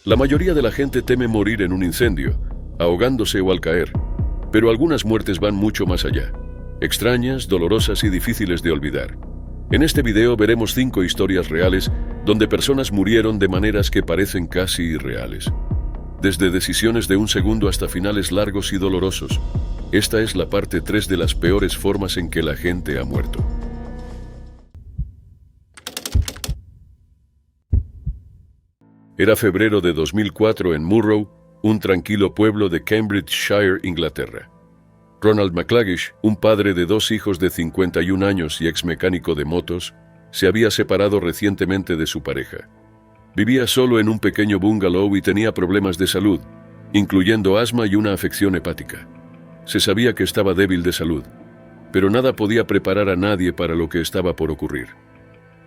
La mayoría de la gente teme morir en un incendio, ahogándose o al caer, pero algunas muertes van mucho más allá, extrañas, dolorosas y difíciles de olvidar. En este video veremos 5 historias reales donde personas murieron de maneras que parecen casi irreales. Desde decisiones de un segundo hasta finales largos y dolorosos. Esta es la parte 3 de las peores formas en que la gente ha muerto. Era febrero de 2004 en Murrow, un tranquilo pueblo de Cambridgeshire, Inglaterra. Ronald McCluggage, un padre de 2 hijos de 51 años y ex mecánico de motos, se había separado recientemente de su pareja. Vivía solo en un pequeño bungalow y tenía problemas de salud, incluyendo asma y una afección hepática. Se sabía que estaba débil de salud, pero nada podía preparar a nadie para lo que estaba por ocurrir.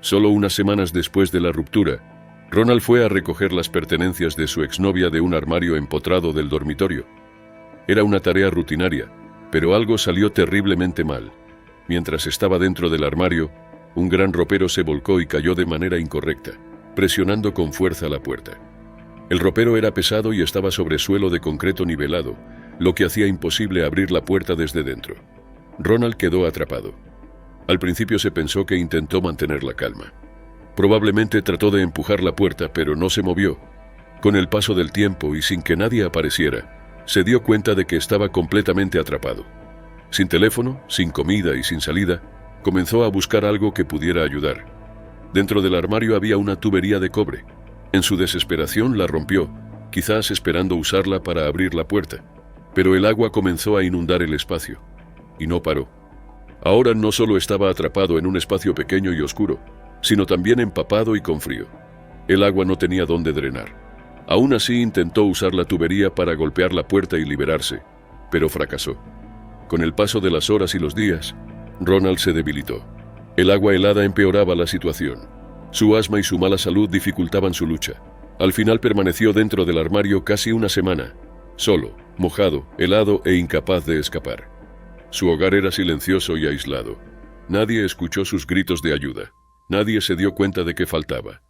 Solo unas semanas después de la ruptura, Ronald fue a recoger las pertenencias de su exnovia de un armario empotrado del dormitorio. Era una tarea rutinaria, pero algo salió terriblemente mal. Mientras estaba dentro del armario, un gran ropero se volcó y cayó de manera incorrecta, presionando con fuerza la puerta. El ropero era pesado y estaba sobre suelo de concreto nivelado, lo que hacía imposible abrir la puerta desde dentro. Ronald quedó atrapado. Al principio se pensó que intentó mantener la calma. Probablemente trató de empujar la puerta, pero no se movió. Con el paso del tiempo y sin que nadie apareciera, se dio cuenta de que estaba completamente atrapado. Sin teléfono, sin comida y sin salida, comenzó a buscar algo que pudiera ayudar. Dentro del armario había una tubería de cobre. En su desesperación la rompió, quizás esperando usarla para abrir la puerta. Pero el agua comenzó a inundar el espacio, y no paró. Ahora no solo estaba atrapado en un espacio pequeño y oscuro, sino también empapado y con frío. El agua no tenía dónde drenar. Aún así intentó usar la tubería para golpear la puerta y liberarse, pero fracasó. Con el paso de las horas y los días, Ronald se debilitó. El agua helada empeoraba la situación. Su asma y su mala salud dificultaban su lucha. Al final permaneció dentro del armario casi una semana, solo, mojado, helado e incapaz de escapar. Su hogar era silencioso y aislado. Nadie escuchó sus gritos de ayuda. Nadie se dio cuenta de que faltaba.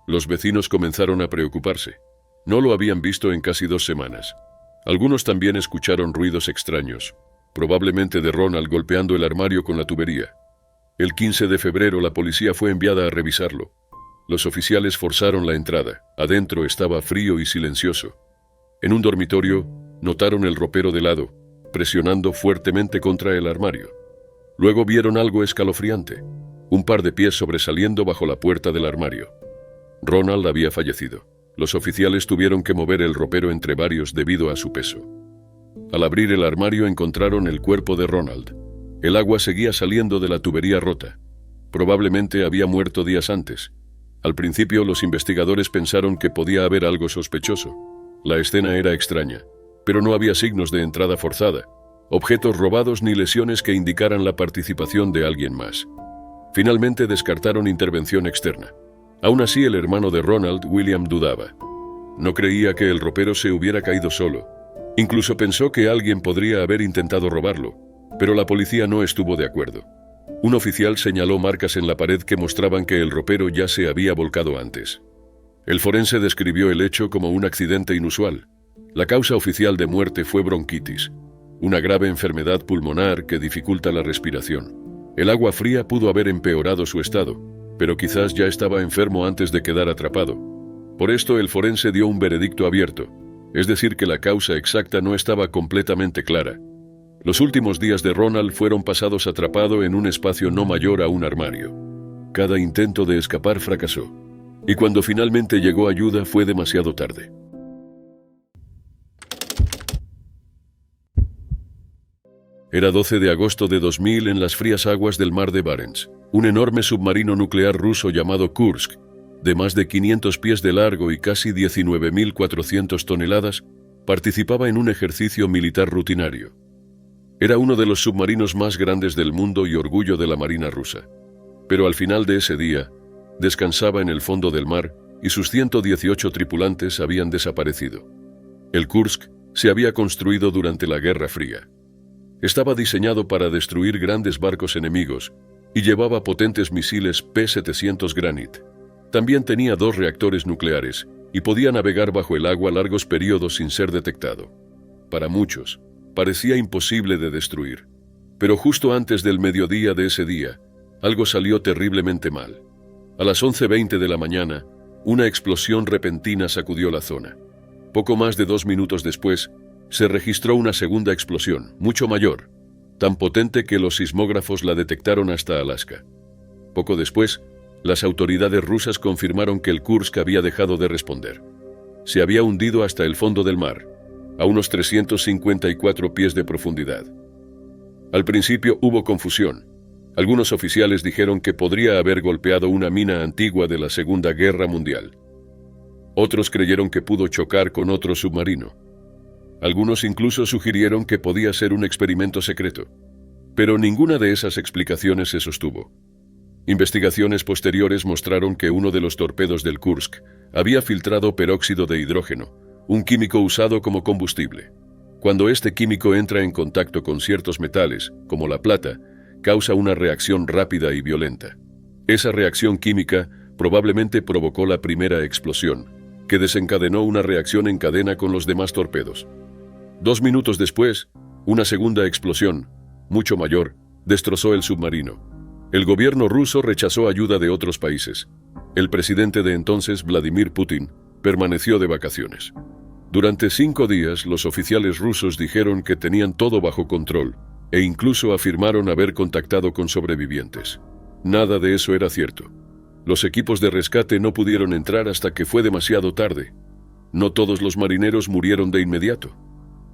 Los vecinos comenzaron a preocuparse. No lo habían visto en casi 2 semanas. Algunos también escucharon ruidos extraños, probablemente de Ronald golpeando el armario con la tubería. El 15 de febrero la policía fue enviada a revisarlo. Los oficiales forzaron la entrada. Adentro estaba frío y silencioso. En un dormitorio, notaron el ropero de lado, presionando fuertemente contra el armario. Luego vieron algo escalofriante. Un par de pies sobresaliendo bajo la puerta del armario. Ronald había fallecido. Los oficiales tuvieron que mover el ropero entre varios debido a su peso. Al abrir el armario encontraron el cuerpo de Ronald. El agua seguía saliendo de la tubería rota. Probablemente había muerto días antes. Al principio los investigadores pensaron que podía haber algo sospechoso. La escena era extraña, pero no había signos de entrada forzada, objetos robados ni lesiones que indicaran la participación de alguien más. Finalmente descartaron intervención externa. Aún así, el hermano de Ronald, William, dudaba. No creía que el ropero se hubiera caído solo. Incluso pensó que alguien podría haber intentado robarlo, pero la policía no estuvo de acuerdo. Un oficial señaló marcas en la pared que mostraban que el ropero ya se había volcado antes. El forense describió el hecho como un accidente inusual. La causa oficial de muerte fue bronquitis, una grave enfermedad pulmonar que dificulta la respiración. El agua fría pudo haber empeorado su estado, pero quizás ya estaba enfermo antes de quedar atrapado. Por esto el forense dio un veredicto abierto, es decir que la causa exacta no estaba completamente clara. Los últimos días de Ronald fueron pasados atrapado en un espacio no mayor a un armario. Cada intento de escapar fracasó, y cuando finalmente llegó ayuda fue demasiado tarde. Era 12 de agosto de 2000 en las frías aguas del mar de Barents. Un enorme submarino nuclear ruso llamado Kursk, de más de 500 pies de largo y casi 19.400 toneladas, participaba en un ejercicio militar rutinario. Era uno de los submarinos más grandes del mundo y orgullo de la Marina rusa. Pero al final de ese día, descansaba en el fondo del mar y sus 118 tripulantes habían desaparecido. El Kursk se había construido durante la Guerra Fría. Estaba diseñado para destruir grandes barcos enemigos y llevaba potentes misiles P-700 Granit. También tenía 2 reactores nucleares y podía navegar bajo el agua largos periodos sin ser detectado. Para muchos, parecía imposible de destruir. Pero justo antes del mediodía de ese día, algo salió terriblemente mal. A las 11:20 de la mañana, una explosión repentina sacudió la zona. Poco más de 2 minutos después, se registró una segunda explosión, mucho mayor, tan potente que los sismógrafos la detectaron hasta Alaska. Poco después, las autoridades rusas confirmaron que el Kursk había dejado de responder. Se había hundido hasta el fondo del mar, a unos 354 pies de profundidad. Al principio hubo confusión. Algunos oficiales dijeron que podría haber golpeado una mina antigua de la Segunda Guerra Mundial. Otros creyeron que pudo chocar con otro submarino. Algunos incluso sugirieron que podía ser un experimento secreto. Pero ninguna de esas explicaciones se sostuvo. Investigaciones posteriores mostraron que uno de los torpedos del Kursk había filtrado peróxido de hidrógeno, un químico usado como combustible. Cuando este químico entra en contacto con ciertos metales, como la plata, causa una reacción rápida y violenta. Esa reacción química probablemente provocó la primera explosión, que desencadenó una reacción en cadena con los demás torpedos. 2 minutos después, una segunda explosión, mucho mayor, destrozó el submarino. El gobierno ruso rechazó ayuda de otros países. El presidente de entonces, Vladimir Putin, permaneció de vacaciones. Durante 5 días, los oficiales rusos dijeron que tenían todo bajo control e incluso afirmaron haber contactado con sobrevivientes. Nada de eso era cierto. Los equipos de rescate no pudieron entrar hasta que fue demasiado tarde. No todos los marineros murieron de inmediato.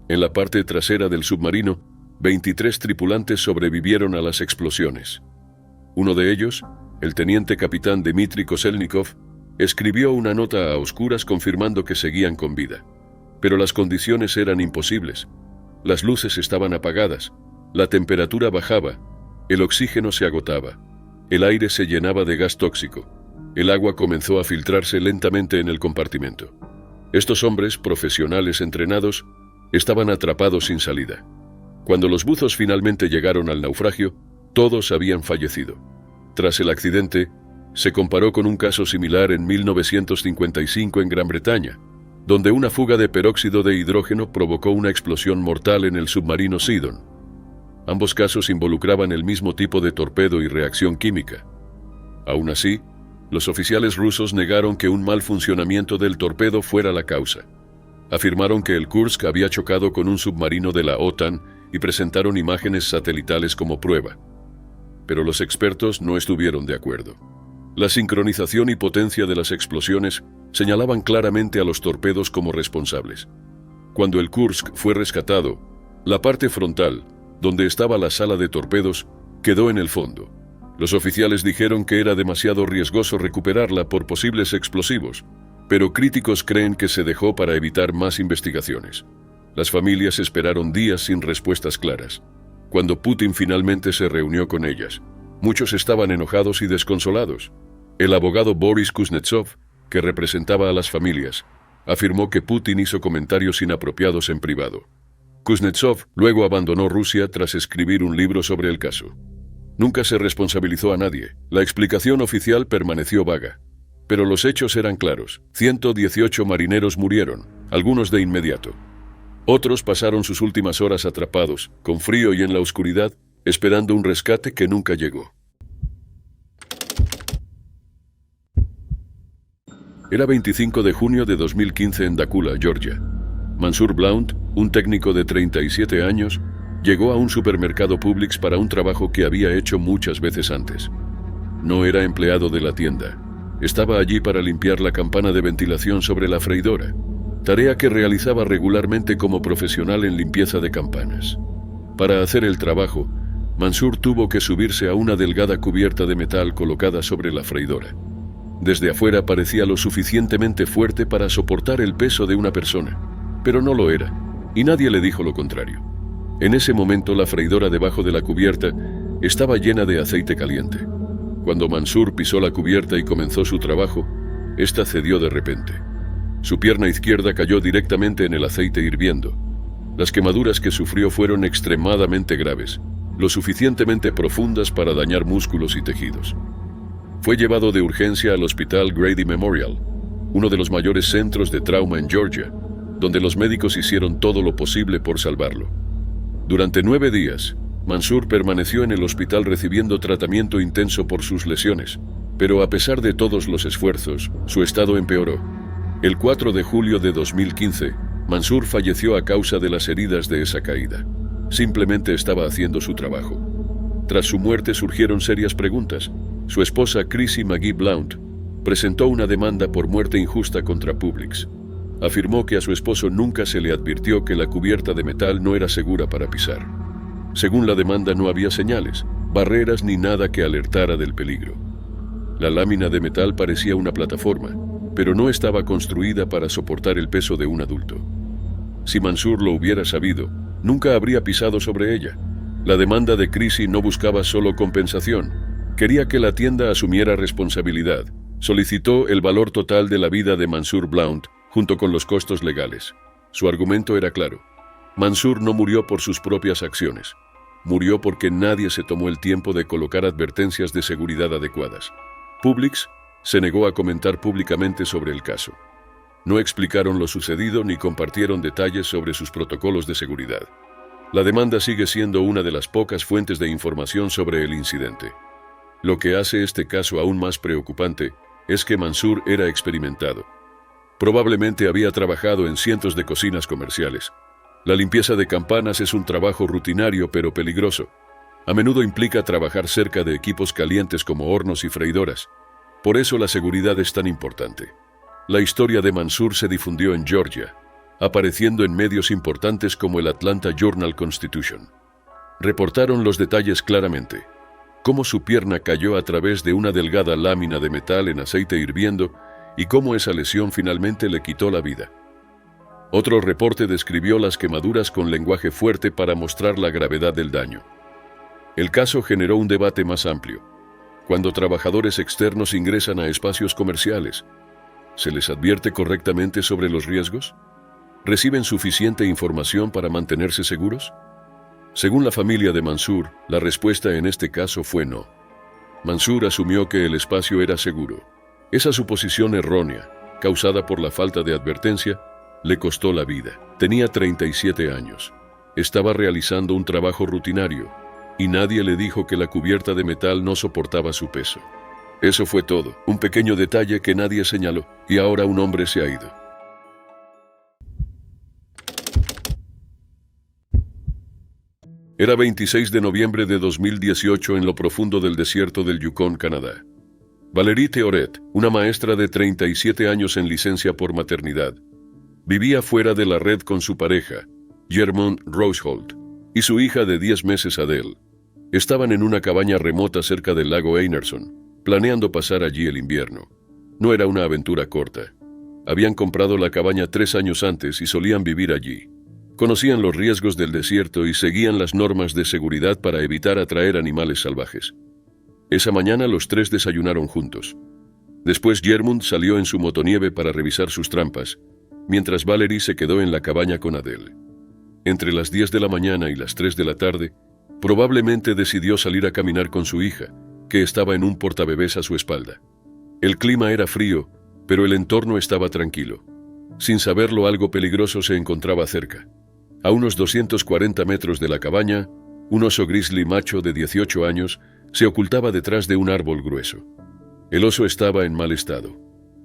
En la parte trasera del submarino, 23 tripulantes sobrevivieron a las explosiones. Uno de ellos, el teniente capitán Dmitry Koselnikov, escribió una nota a oscuras confirmando que seguían con vida. Pero las condiciones eran imposibles. Las luces estaban apagadas, la temperatura bajaba, el oxígeno se agotaba, el aire se llenaba de gas tóxico, el agua comenzó a filtrarse lentamente en el compartimento. Estos hombres, profesionales entrenados, estaban atrapados sin salida. Cuando los buzos finalmente llegaron al naufragio, todos habían fallecido. Tras el accidente, se comparó con un caso similar en 1955 en Gran Bretaña, donde una fuga de peróxido de hidrógeno provocó una explosión mortal en el submarino Sidon. Ambos casos involucraban el mismo tipo de torpedo y reacción química. Aún así, los oficiales rusos negaron que un mal funcionamiento del torpedo fuera la causa. Afirmaron que el Kursk había chocado con un submarino de la OTAN y presentaron imágenes satelitales como prueba. Pero los expertos no estuvieron de acuerdo. La sincronización y potencia de las explosiones señalaban claramente a los torpedos como responsables. Cuando el Kursk fue rescatado, la parte frontal, donde estaba la sala de torpedos, quedó en el fondo. Los oficiales dijeron que era demasiado riesgoso recuperarla por posibles explosivos, pero críticos creen que se dejó para evitar más investigaciones. Las familias esperaron días sin respuestas claras. Cuando Putin finalmente se reunió con ellas, muchos estaban enojados y desconsolados. El abogado Boris Kuznetsov, que representaba a las familias, afirmó que Putin hizo comentarios inapropiados en privado. Kuznetsov luego abandonó Rusia tras escribir un libro sobre el caso. Nunca se responsabilizó a nadie. La explicación oficial permaneció vaga. Pero los hechos eran claros. 118 marineros murieron, algunos de inmediato. Otros pasaron sus últimas horas atrapados, con frío y en la oscuridad, esperando un rescate que nunca llegó. Era 25 de junio de 2015 en Dacula, Georgia. Mansur Blount, un técnico de 37 años, llegó a un supermercado Publix para un trabajo que había hecho muchas veces antes. No era empleado de la tienda. Estaba allí para limpiar la campana de ventilación sobre la freidora, tarea que realizaba regularmente como profesional en limpieza de campanas. Para hacer el trabajo, Mansur tuvo que subirse a una delgada cubierta de metal colocada sobre la freidora. Desde afuera parecía lo suficientemente fuerte para soportar el peso de una persona, pero no lo era, y nadie le dijo lo contrario. En ese momento la freidora debajo de la cubierta estaba llena de aceite caliente. Cuando Mansur pisó la cubierta y comenzó su trabajo, ésta cedió de repente. Su pierna izquierda cayó directamente en el aceite hirviendo. Las quemaduras que sufrió fueron extremadamente graves, lo suficientemente profundas para dañar músculos y tejidos. Fue llevado de urgencia al hospital Grady Memorial. uno de los mayores centros de trauma en Georgia, donde los médicos hicieron todo lo posible por salvarlo. Durante 9 días, Mansour permaneció en el hospital recibiendo tratamiento intenso por sus lesiones, pero a pesar de todos los esfuerzos, su estado empeoró. El 4 de julio de 2015, Mansour falleció a causa de las heridas de esa caída. Simplemente estaba haciendo su trabajo. Tras su muerte surgieron serias preguntas. Su esposa Chrissy McGee Blount presentó una demanda por muerte injusta contra Publix. Afirmó que a su esposo nunca se le advirtió que la cubierta de metal no era segura para pisar. Según la demanda, no había señales, barreras ni nada que alertara del peligro. La lámina de metal parecía una plataforma, pero no estaba construida para soportar el peso de un adulto. Si Mansour lo hubiera sabido, nunca habría pisado sobre ella. La demanda de Chrissy no buscaba solo compensación, quería que la tienda asumiera responsabilidad. Solicitó el valor total de la vida de Mansour Blount, junto con los costos legales. Su argumento era claro. Mansour no murió por sus propias acciones. Murió porque nadie se tomó el tiempo de colocar advertencias de seguridad adecuadas. Publix se negó a comentar públicamente sobre el caso. No explicaron lo sucedido ni compartieron detalles sobre sus protocolos de seguridad. La demanda sigue siendo una de las pocas fuentes de información sobre el incidente. Lo que hace este caso aún más preocupante es que Mansour era experimentado. Probablemente había trabajado en cientos de cocinas comerciales. La limpieza de campanas es un trabajo rutinario pero peligroso. A menudo implica trabajar cerca de equipos calientes como hornos y freidoras. Por eso la seguridad es tan importante. La historia de Mansour se difundió en Georgia, apareciendo en medios importantes como el Atlanta Journal-Constitution. Reportaron los detalles claramente. Cómo su pierna cayó a través de una delgada lámina de metal en aceite hirviendo y cómo esa lesión finalmente le quitó la vida. Otro reporte describió las quemaduras con lenguaje fuerte para mostrar la gravedad del daño. El caso generó un debate más amplio. Cuando trabajadores externos ingresan a espacios comerciales, ¿se les advierte correctamente sobre los riesgos? ¿Reciben suficiente información para mantenerse seguros? Según la familia de Mansour, la respuesta en este caso fue no. Mansour asumió que el espacio era seguro. Esa suposición errónea, causada por la falta de advertencia, le costó la vida. Tenía 37 años. Estaba realizando un trabajo rutinario y nadie le dijo que la cubierta de metal no soportaba su peso. Eso fue todo, un pequeño detalle que nadie señaló, y ahora un hombre se ha ido. Era 26 de noviembre de 2018 en lo profundo del desierto del Yukon, Canadá. Valérie Theoret, una maestra de 37 años en licencia por maternidad, vivía fuera de la red con su pareja, Germond Roseholt, y su hija de 10 meses, Adele. Estaban en una cabaña remota cerca del lago Einerson, planeando pasar allí el invierno. No era una aventura corta. Habían comprado la cabaña 3 años antes y solían vivir allí. Conocían los riesgos del desierto y seguían las normas de seguridad para evitar atraer animales salvajes. Esa mañana los 3 desayunaron juntos. Después Germond salió en su motonieve para revisar sus trampas, mientras Valérie se quedó en la cabaña con Adele. Entre las 10 de la mañana y las 3 de la tarde, probablemente decidió salir a caminar con su hija, que estaba en un portabebés a su espalda. El clima era frío, pero el entorno estaba tranquilo. Sin saberlo, algo peligroso se encontraba cerca. A unos 240 metros de la cabaña, un oso grizzly macho de 18 años se ocultaba detrás de un árbol grueso. El oso estaba en mal estado,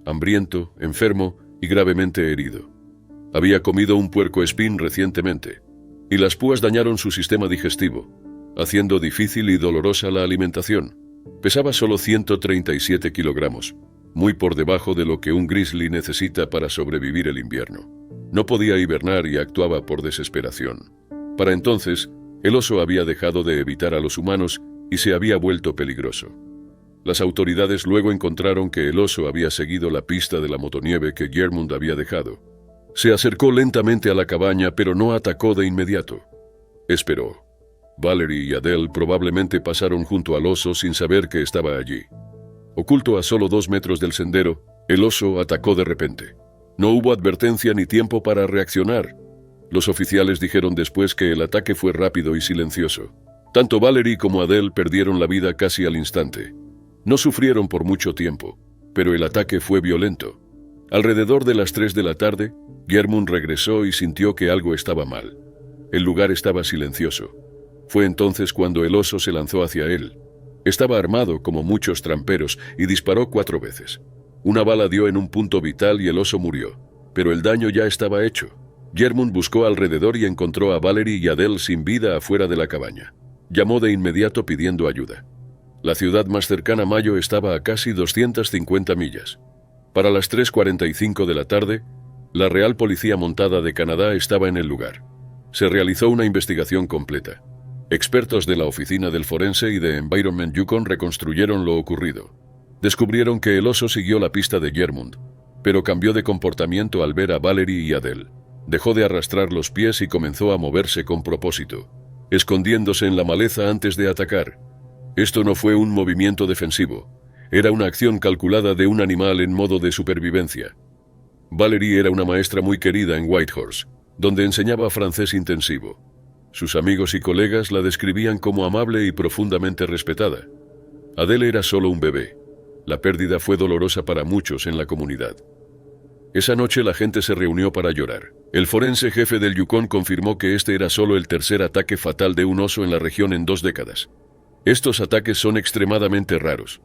hambriento, enfermo y gravemente herido. Había comido un puercoespín recientemente, y las púas dañaron su sistema digestivo, haciendo difícil y dolorosa la alimentación. Pesaba solo 137 kilogramos, muy por debajo de lo que un grizzly necesita para sobrevivir el invierno. No podía hibernar y actuaba por desesperación. Para entonces, el oso había dejado de evitar a los humanos y se había vuelto peligroso. Las autoridades luego encontraron que el oso había seguido la pista de la motonieve que Germond había dejado. Se acercó lentamente a la cabaña, pero no atacó de inmediato. Esperó. Valérie y Adele probablemente pasaron junto al oso sin saber que estaba allí. Oculto a solo 2 metros del sendero, el oso atacó de repente. No hubo advertencia ni tiempo para reaccionar. Los oficiales dijeron después que el ataque fue rápido y silencioso. Tanto Valérie como Adele perdieron la vida casi al instante. No sufrieron por mucho tiempo, pero el ataque fue violento. Alrededor de las 3 de la tarde, Gjermund regresó y sintió que algo estaba mal. El lugar estaba silencioso. Fue entonces cuando el oso se lanzó hacia él. Estaba armado como muchos tramperos y disparó 4 veces. Una bala dio en un punto vital y el oso murió, pero el daño ya estaba hecho. Gjermund buscó alrededor y encontró a Valerie y Adele sin vida afuera de la cabaña. Llamó de inmediato pidiendo ayuda. La ciudad más cercana a Mayo estaba a casi 250 millas. Para las 3:45 de la tarde, la Real Policía Montada de Canadá estaba en el lugar. Se realizó una investigación completa. Expertos de la Oficina del Forense y de Environment Yukon reconstruyeron lo ocurrido. Descubrieron que el oso siguió la pista de Gjermund, pero cambió de comportamiento al ver a Valerie y Adele. Dejó de arrastrar los pies y comenzó a moverse con propósito, escondiéndose en la maleza antes de atacar. Esto no fue un movimiento defensivo, era una acción calculada de un animal en modo de supervivencia. Valerie era una maestra muy querida en Whitehorse, donde enseñaba francés intensivo. Sus amigos y colegas la describían como amable y profundamente respetada. Adele era solo un bebé. La pérdida fue dolorosa para muchos en la comunidad. Esa noche la gente se reunió para llorar. El forense jefe del Yukon confirmó que este era solo el tercer ataque fatal de un oso en la región en 2 décadas. Estos ataques son extremadamente raros.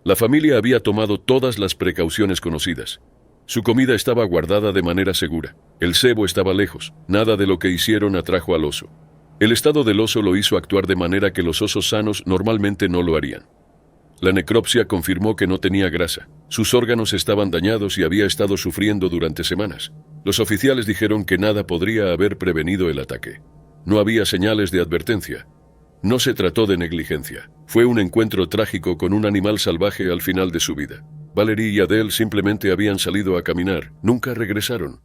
La familia había tomado todas las precauciones conocidas. Su comida estaba guardada de manera segura. El cebo estaba lejos. Nada de lo que hicieron atrajo al oso. El estado del oso lo hizo actuar de manera que los osos sanos normalmente no lo harían. La necropsia confirmó que no tenía grasa. Sus órganos estaban dañados y había estado sufriendo durante semanas. Los oficiales dijeron que nada podría haber prevenido el ataque. No había señales de advertencia. No se trató de negligencia. Fue un encuentro trágico con un animal salvaje al final de su vida. Valerie y Adele simplemente habían salido a caminar. Nunca regresaron.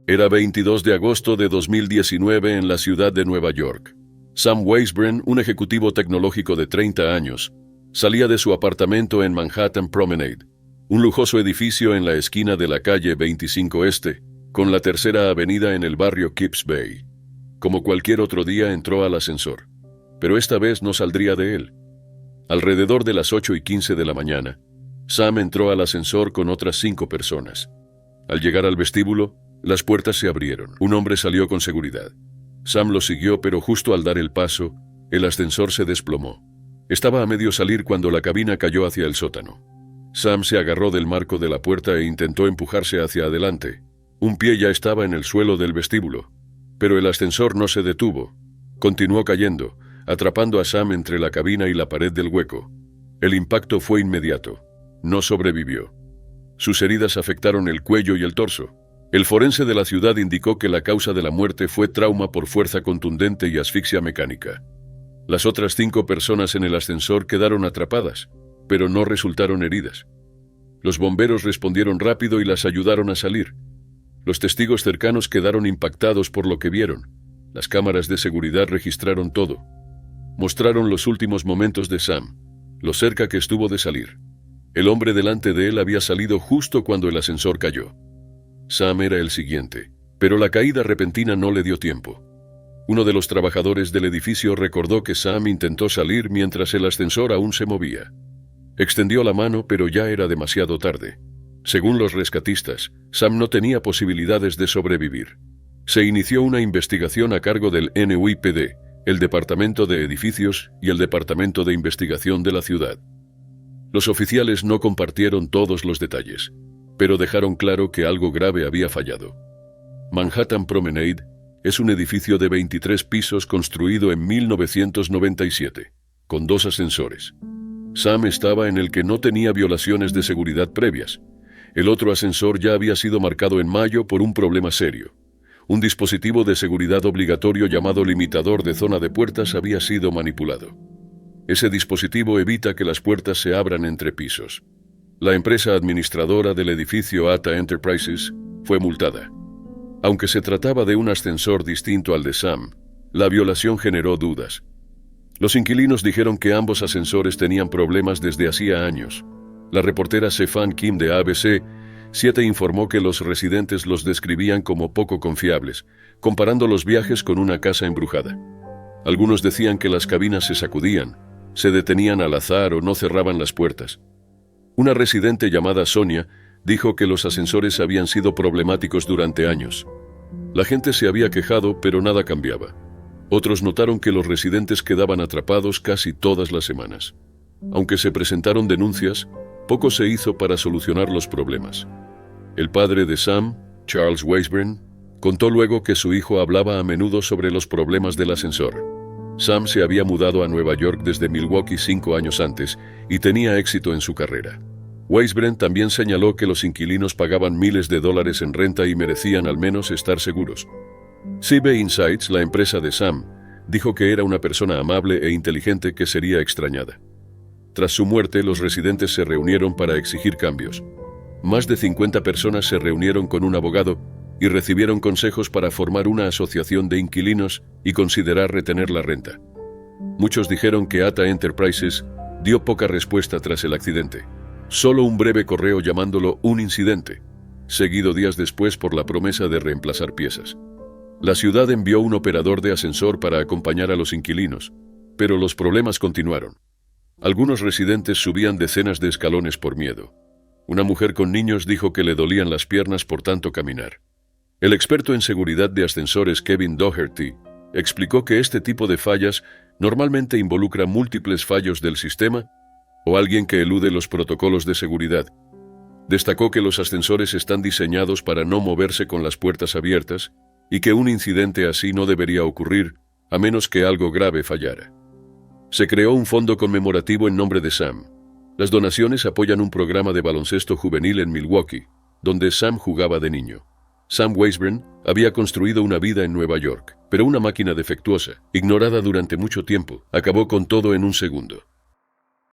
Era 22 de agosto de 2019 en la ciudad de Nueva York. Sam Weisbrand, un ejecutivo tecnológico de 30 años, salía de su apartamento en Manhattan Promenade, un lujoso edificio en la esquina de la calle 25 Este, con la Tercera Avenida en el barrio Kips Bay. Como cualquier otro día entró al ascensor, pero esta vez no saldría de él. Alrededor de las 8:15 de la mañana, Sam entró al ascensor con otras 5 personas. Al llegar al vestíbulo, las puertas se abrieron. Un hombre salió con seguridad. Sam lo siguió, pero justo al dar el paso, el ascensor se desplomó. Estaba a medio salir cuando la cabina cayó hacia el sótano. Sam se agarró del marco de la puerta e intentó empujarse hacia adelante. Un pie ya estaba en el suelo del vestíbulo, pero el ascensor no se detuvo. Continuó cayendo, atrapando a Sam entre la cabina y la pared del hueco. El impacto fue inmediato. No sobrevivió. Sus heridas afectaron el cuello y el torso. El forense de la ciudad indicó que la causa de la muerte fue trauma por fuerza contundente y asfixia mecánica. Las otras 5 personas en el ascensor quedaron atrapadas, pero no resultaron heridas. Los bomberos respondieron rápido y las ayudaron a salir. Los testigos cercanos quedaron impactados por lo que vieron. Las cámaras de seguridad registraron todo. Mostraron los últimos momentos de Sam, lo cerca que estuvo de salir. El hombre delante de él había salido justo cuando el ascensor cayó. Sam era el siguiente, pero la caída repentina no le dio tiempo. Uno de los trabajadores del edificio recordó que Sam intentó salir mientras el ascensor aún se movía. Extendió la mano, pero ya era demasiado tarde. Según los rescatistas, Sam no tenía posibilidades de sobrevivir. Se inició una investigación a cargo del NYPD, el Departamento de Edificios y el Departamento de Investigación de la ciudad. Los oficiales no compartieron todos los detalles, pero dejaron claro que algo grave había fallado. Manhattan Promenade es un edificio de 23 pisos construido en 1997, con 2 ascensores. Sam estaba en el que no tenía violaciones de seguridad previas. El otro ascensor ya había sido marcado en mayo por un problema serio. Un dispositivo de seguridad obligatorio llamado limitador de zona de puertas había sido manipulado. Ese dispositivo evita que las puertas se abran entre pisos. La empresa administradora del edificio ATA Enterprises fue multada. Aunque se trataba de un ascensor distinto al de Sam, la violación generó dudas. Los inquilinos dijeron que ambos ascensores tenían problemas desde hacía años. La reportera Sefan Kim de ABC 7 informó que los residentes los describían como poco confiables, comparando los viajes con una casa embrujada. Algunos decían que las cabinas se sacudían, se detenían al azar o no cerraban las puertas. Una residente llamada Sonia dijo que los ascensores habían sido problemáticos durante años. La gente se había quejado, pero nada cambiaba. Otros notaron que los residentes quedaban atrapados casi todas las semanas. Aunque se presentaron denuncias, poco se hizo para solucionar los problemas. El padre de Sam, Charles Weisbrand, contó luego que su hijo hablaba a menudo sobre los problemas del ascensor. Sam se había mudado a Nueva York desde Milwaukee 5 años antes y tenía éxito en su carrera. Weisbrand también señaló que los inquilinos pagaban miles de dólares en renta y merecían al menos estar seguros. CB Insights, la empresa de Sam, dijo que era una persona amable e inteligente que sería extrañada. Tras su muerte, los residentes se reunieron para exigir cambios. Más de 50 personas se reunieron con un abogado y recibieron consejos para formar una asociación de inquilinos y considerar retener la renta. Muchos dijeron que ATA Enterprises dio poca respuesta tras el accidente. Solo un breve correo llamándolo un incidente, seguido días después por la promesa de reemplazar piezas. La ciudad envió un operador de ascensor para acompañar a los inquilinos, pero los problemas continuaron. Algunos residentes subían decenas de escalones por miedo. Una mujer con niños dijo que le dolían las piernas por tanto caminar. El experto en seguridad de ascensores Kevin Doherty explicó que este tipo de fallas normalmente involucra múltiples fallos del sistema o alguien que elude los protocolos de seguridad. Destacó que los ascensores están diseñados para no moverse con las puertas abiertas y que un incidente así no debería ocurrir a menos que algo grave fallara. Se creó un fondo conmemorativo en nombre de Sam. Las donaciones apoyan un programa de baloncesto juvenil en Milwaukee, donde Sam jugaba de niño. Sam Weisbrand había construido una vida en Nueva York, pero una máquina defectuosa, ignorada durante mucho tiempo, acabó con todo en un segundo.